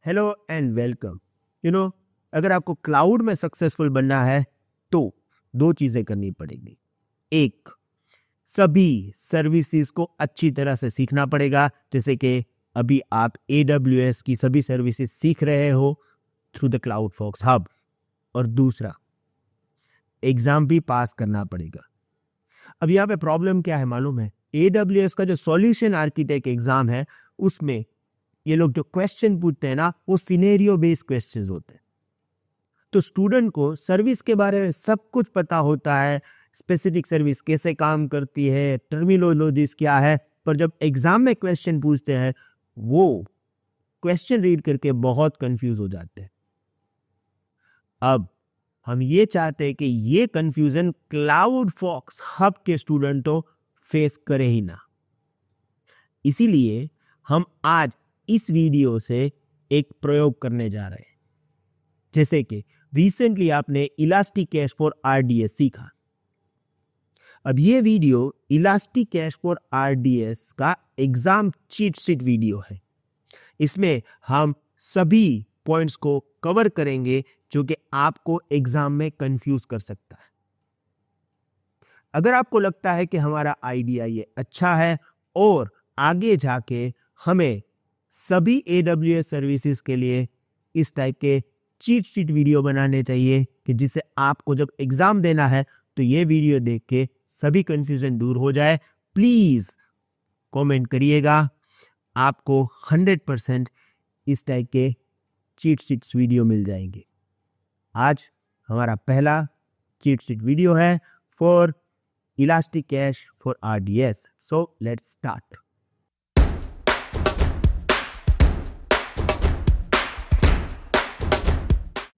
Hello and welcome. अगर आपको cloud में सक्सेसफुल बनना है तो दो चीजें करनी पड़ेगी। एक, सभी सर्विसेज को अच्छी तरह से सीखना पड़ेगा, जैसे कि अभी आप AWS की सभी सर्विसेज सीख रहे हो थ्रू द CloudFox हब। और दूसरा, एग्जाम भी पास करना पड़ेगा। अब यहाँ पे प्रॉब्लम क्या है मालूम है? AWS का जो सॉल्यूशन आर्किटेक्ट एग्जाम है उसमें ये लोग जो क्वेश्चन पूछते हैं ना, वो सिनेरियो बेस्ड क्वेश्चंस होते हैं। तो स्टूडेंट को सर्विस के बारे में सब कुछ पता होता है, स्पेसिफिक सर्विस कैसे काम करती है, टर्मिनोलॉजीज क्या है, पर जब एग्जाम में क्वेश्चन पूछते हैं वो क्वेश्चन रीड करके बहुत कंफ्यूज हो जाते हैं। अब हम ये चाहते हैं कि ये कंफ्यूजन CloudFox हब के स्टूडेंट तो फेस करे ही ना। इसीलिए हम आज इस वीडियो से एक प्रयोग करने जा रहे हैं। जैसे कि रिसेंटली आपने इलास्टिक कैश फॉर RDS सीखा। अब ये video elastic cash for RDS का एग्जाम चीट शीट वीडियो है। इसमें हम सभी पॉइंट्स को कवर करेंगे जो कि आपको एग्जाम में कंफ्यूज कर सकता है। अगर आपको लगता है कि हमारा आइडिया ये अच्छा है और आगे जाके हमें सभी AWS सर्विसेज के लिए इस टाइप के चीट शीट वीडियो बनाने चाहिए कि जिससे आपको जब एग्जाम देना है तो ये वीडियो देख के सभी कंफ्यूजन दूर हो जाए, प्लीज कमेंट करिएगा। आपको 100% इस टाइप के चीट शीट्स वीडियो मिल जाएंगे। आज हमारा पहला चीट शीट वीडियो है for elastic cash for RDS। So let's start.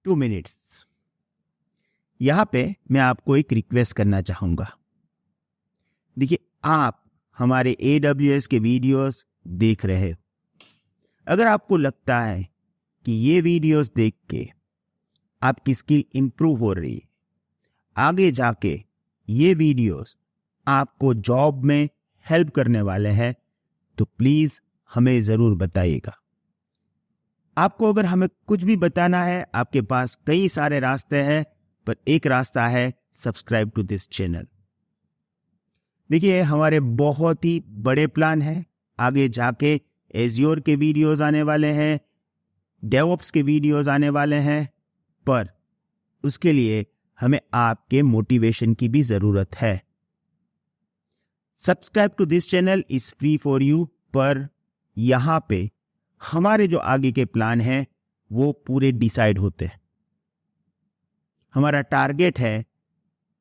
Two minutes. यहां पे मैं आपको एक रिक्वेस्ट करना चाहूंगा। देखिए, आप हमारे AWS के वीडियोस देख रहे हो। अगर आपको लगता है कि ये वीडियोस देख के आपकी स्किल इंप्रूव हो रही है, आगे जाके ये वीडियोस आपको जॉब में हेल्प करने वाले हैं, तो प्लीज हमें जरूर बताइएगा। आपको अगर हमें कुछ भी बताना है, आपके पास कई सारे रास्ते हैं, पर एक रास्ता है सब्सक्राइब टू दिस चैनल। देखिए, हमारे बहुत ही बड़े प्लान हैं। आगे जाके एज्योर के वीडियोस आने वाले हैं, डेवऑप्स के वीडियोस आने वाले हैं, पर उसके लिए हमें आपके मोटिवेशन की भी जरूरत है। Subscribe to this channel is free for you, पर यहां पे हमारे जो आगे के प्लान हैं वो पूरे डिसाइड होते हैं। हमारा टारगेट है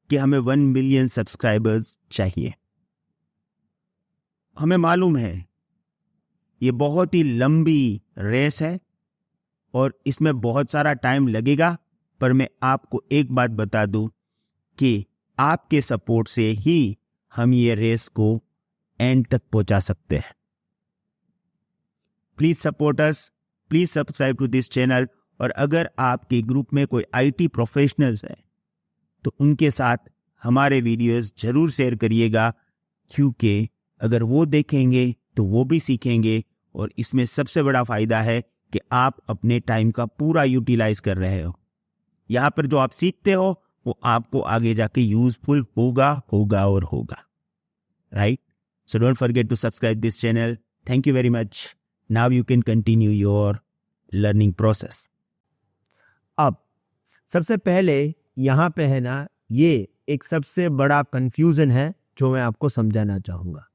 कि हमें 1 मिलियन सब्सक्राइबर्स चाहिए। हमें मालूम है ये बहुत ही लंबी रेस है और इसमें बहुत सारा टाइम लगेगा, पर मैं आपको एक बात बता दूं कि आपके सपोर्ट से ही हम ये रेस को एंड तक पहुंचा सकते हैं। Please support us, please subscribe to this channel. और अगर आपके ग्रुप में कोई IT प्रोफेशनल्स है तो उनके साथ हमारे वीडियोस जरूर शेयर करिएगा, क्योंकि अगर वो देखेंगे तो वो भी सीखेंगे। और इसमें सबसे बड़ा फायदा है कि आप अपने टाइम का पूरा यूटिलाइज कर रहे हो। यहाँ पर जो आप सीखते हो वो आपको आगे जाके यूजफुल होगा होगा और होगा, right? So don't forget to subscribe this channel. Thank you very much. Now you can continue your learning process. अब सबसे पहले यहाँ पे है ना, ये एक सबसे बड़ा कंफ्यूजन है जो मैं आपको समझाना चाहूंगा।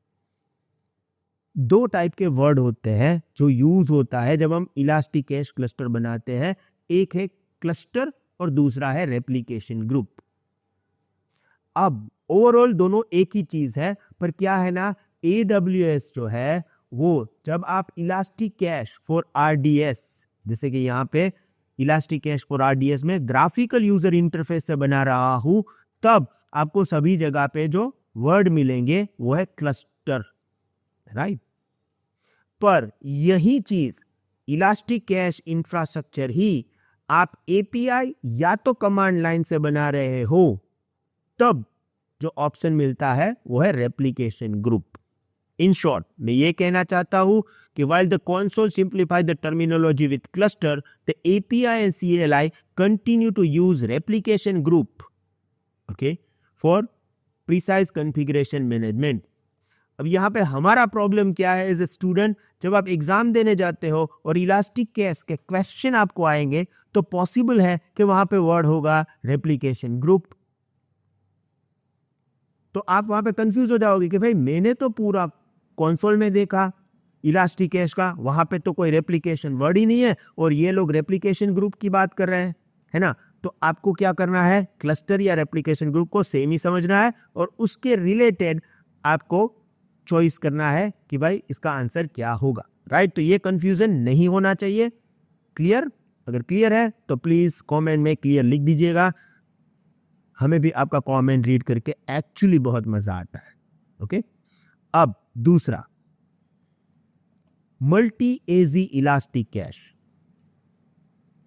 दो टाइप के वर्ड होते हैं जो यूज होता है जब हम इलास्टिक कैश क्लस्टर बनाते हैं। एक है क्लस्टर और दूसरा है रेप्लिकेशन ग्रुप। अब ओवरऑल दोनों एक ही चीज है, पर क्या है ना, AWS जो है वो जब आप इलास्टिक कैश फॉर RDS, जैसे कि यहाँ पे इलास्टिक कैश फॉर RDS में ग्राफिकल यूजर इंटरफेस से बना रहा हूं, तब आपको सभी जगह पे जो वर्ड मिलेंगे वो है क्लस्टर, राइट? पर यही चीज इलास्टिक कैश इंफ्रास्ट्रक्चर ही आप API या तो कमांड लाइन से बना रहे हो, तब जो ऑप्शन मिलता है वो है रेप्लिकेशन ग्रुप। इन शॉर्ट मैं ये कहना चाहता हूं कि while the console simplify the terminology with cluster, the API and CLI continue to use replication group, okay, for precise configuration management. अब यहाँ पे हमारा प्रॉब्लम क्या है एज ए स्टूडेंट, जब आप एग्जाम देने जाते हो और इलास्टिक केस के क्वेश्चन आपको आएंगे तो पॉसिबल है कि वहां पे वर्ड होगा रेप्लिकेशन ग्रुप, तो आप वहां पे कंफ्यूज हो जाओगे कि भाई मैंने तो पूरा कंसोल में देखा इलास्टिक कैश का, वहां पे तो कोई रेप्लिकेशन वर्ड ही नहीं है और ये लोग रेप्लिकेशन ग्रुप की बात कर रहे हैं, है ना। तो आपको क्या करना है, क्लस्टर या रेप्लिकेशन ग्रुप को सेम ही समझना है और उसके रिलेटेड आपको चॉइस करना है कि भाई इसका आंसर क्या होगा, राइट। तो ये कंफ्यूजन नहीं होना चाहिए। क्लियर? अगर क्लियर है तो प्लीज कमेंट में क्लियर लिख दीजिएगा, हमें भी आपका कमेंट रीड करके एक्चुअली बहुत मजा आता है। ओके, अब दूसरा, मल्टी एजी इलास्टिक कैश,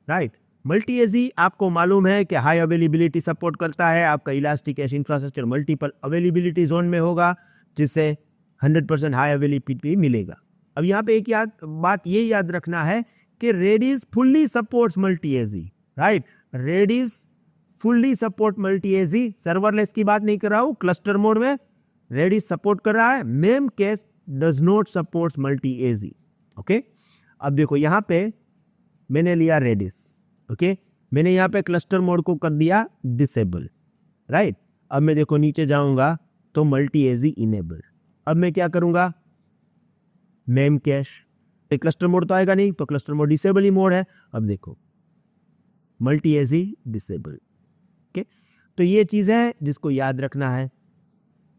राइट। मल्टी एजी आपको मालूम है कि हाई अवेलेबिलिटी सपोर्ट करता है, आपका elastic cash infrastructure multiple availability zone में होगा जिससे 100% हाई अवेलेबिलिटी मिलेगा। अब यहाँ पे एक बात ये याद रखना है कि Redis fully supports multi AZ, right. Redis fully support multi AZ, serverless की बात नहीं कर रहा हूं, क्लस्टर मोड में रेडिस सपोर्ट कर रहा है, Memcache does not supports multi AZ. Okay, अब देखो यहां पे मैंने लिया रेडिस, ओके, मैंने यहां पे क्लस्टर मोड को कर दिया डिसेबल, राइट। अब मैं देखो नीचे जाऊंगा तो मल्टी एजी इनेबल। अब मैं क्या करूंगा, मेम कैश, क्लस्टर मोड तो आएगा नहीं तो क्लस्टर मोड डिसेबल ही मोड है। अब देखो मल्टी एजी डिसेबल, ओके। तो ये चीज है जिसको याद रखना है।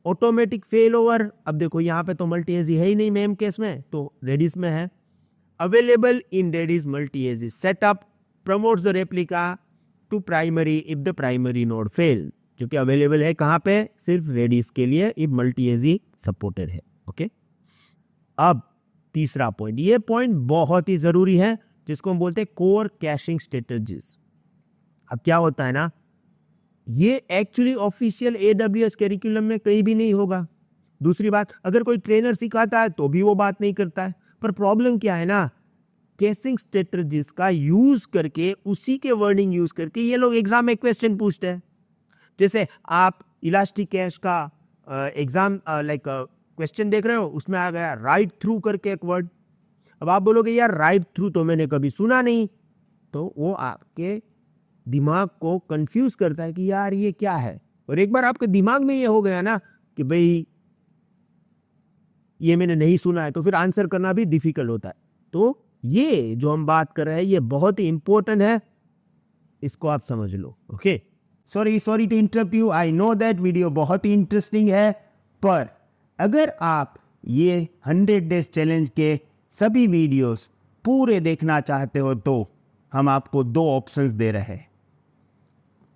ऑटोमेटिक फेल ओवर, अब देखो यहां पे तो मल्टी एजी है ही नहीं मेम केस में, तो रेडिस में है। Available in Redis multi AZ setup promotes the replica to primary if the primary node fail, जो कि अवेलेबल है कहां पे, सिर्फ रेडिस के लिए इफ मल्टी एजी सपोर्टेड है। ओके, अब तीसरा पॉइंट, ये पॉइंट बहुत ही जरूरी है जिसको हम बोलते हैं कोर कैशिंग स्ट्रेटजीज। अब क्या होता है ना, ये एक्चुअली ऑफिशियल AWS करिकुलम में कहीं भी नहीं होगा। दूसरी बात, अगर कोई ट्रेनर सिखाता है तो भी वो बात नहीं करता है। पर प्रॉब्लम क्या है ना, कैशिंग स्ट्रेटजीज का यूज करके, उसी के वर्डिंग यूज करके ये लोग एग्जाम में क्वेश्चन पूछते हैं। जैसे आप इलास्टिक कैश का एग्जाम क्वेश्चन देख रहे हो, उसमें आ गया राइट थ्रू करके एक वर्ड। अब आप बोलोगे यार राइट थ्रू तो मैंने कभी सुना नहीं, तो वो आपके दिमाग को कंफ्यूज करता है कि यार ये क्या है। और एक बार आपके दिमाग में ये हो गया ना कि भाई ये मैंने नहीं सुना है, तो फिर आंसर करना भी डिफिकल्ट होता है। तो ये जो हम बात कर रहे हैं ये बहुत ही इंपॉर्टेंट है, इसको आप समझ लो। Okay, sorry to interrupt you, I know that video बहुत ही इंटरेस्टिंग है, पर अगर आप ये 100 डेज चैलेंज के सभी वीडियोस पूरे देखना चाहते हो तो हम आपको 2 ऑप्शंस दे रहे हैं।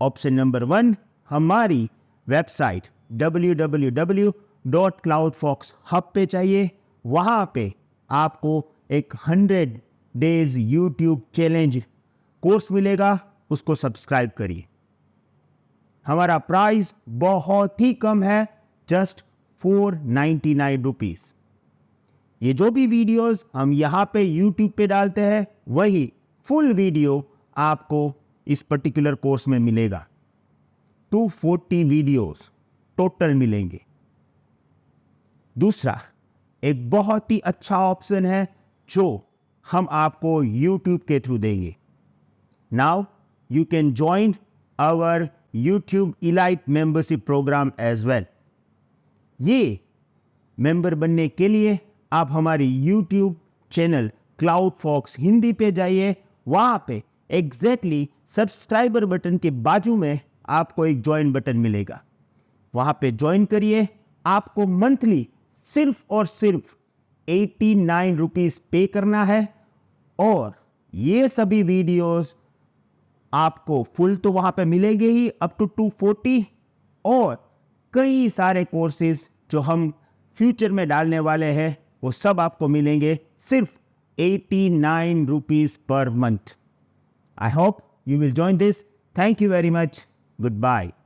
ऑप्शन नंबर 1, हमारी वेबसाइट www.cloudfox hub पे चाहिए, वहाँ पे आपको एक 100 डेज यूट्यूब चैलेंज कोर्स मिलेगा, उसको सब्सक्राइब करिए। हमारा प्राइस बहुत ही कम है, जस्ट 499 रुपीज। ये जो भी वीडियोस हम यहाँ पे यूट्यूब पे डालते हैं वही फुल वीडियो आपको इस पर्टिकुलर कोर्स में मिलेगा। 240 वीडियोस टोटल मिलेंगे। दूसरा, एक बहुत ही अच्छा ऑप्शन है जो हम आपको यूट्यूब के थ्रू देंगे। Now you can join our YouTube elite membership program as well. ये मेंबर बनने के लिए आप हमारी YouTube channel cloud fox Hindi पे जाइए, वहाँ पे एग्जैक्टली सब्सक्राइबर बटन के बाजू में आपको एक ज्वाइन बटन मिलेगा, वहाँ पे ज्वाइन करिए। आपको मंथली सिर्फ और सिर्फ 89 रुपीज पे करना है और ये सभी वीडियोस आपको फुल तो वहाँ पे मिलेंगे ही अप टू 240, और कई सारे कोर्सेज जो हम फ्यूचर में डालने वाले हैं वो सब आपको मिलेंगे सिर्फ 89 rupees per month. I hope you will join this. Thank you very much. Goodbye.